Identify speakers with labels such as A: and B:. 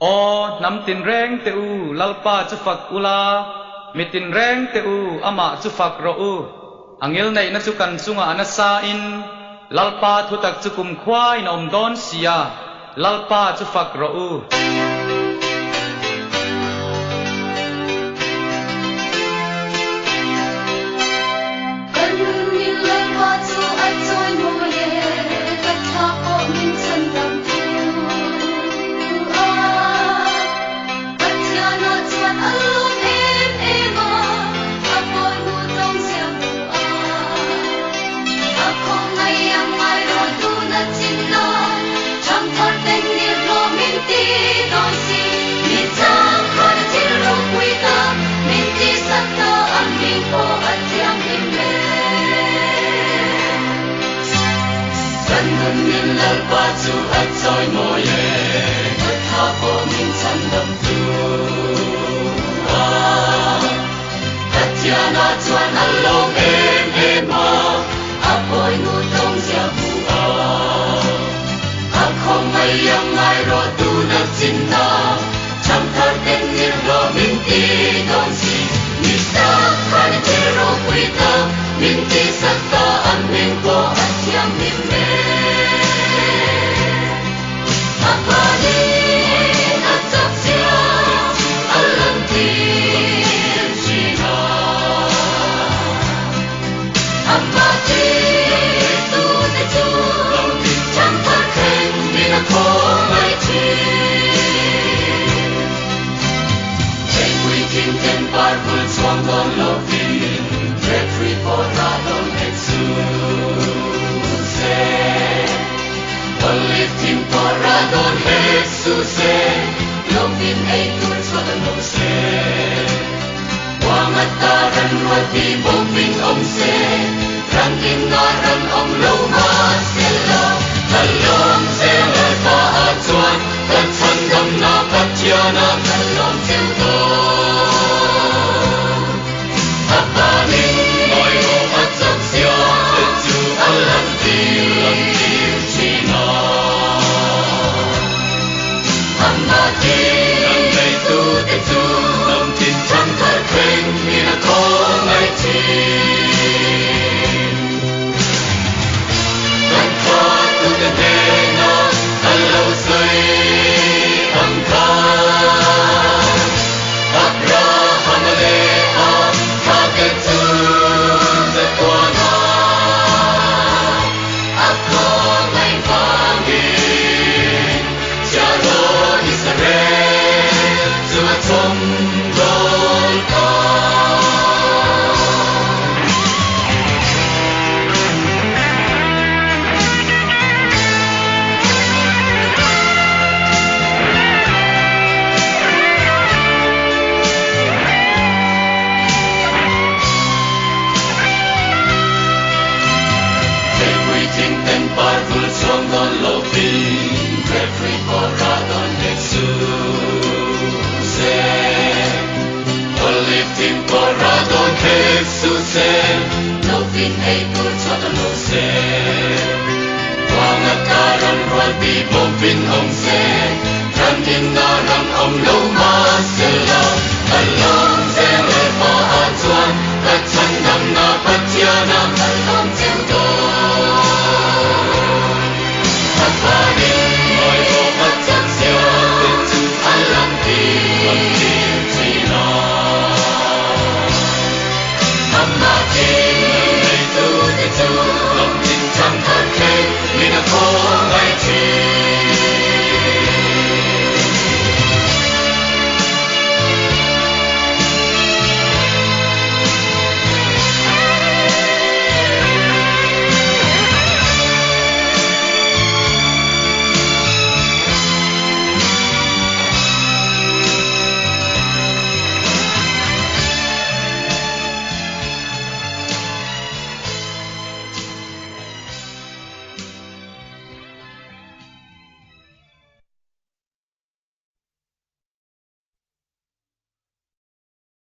A: O nam tin reng te u lalpa chu fak ula mitin reng te u ama chu fak ro u angil nei na chu kan sunga anasa in lalpa thutak chu kum khwai na om don sia lalpa chu fak ro u
B: lalpa chu at soi mo ye at ha po min chan dam tu at ya na chuan along em ma a poi nu tong sia bu a khom mai yang mai ro tu na chin na cham thar ten nir lo min ti dong si mi sa khan te ro pui ta min ti sa ta an min ko at yang min me Lifting for Radon Jesus.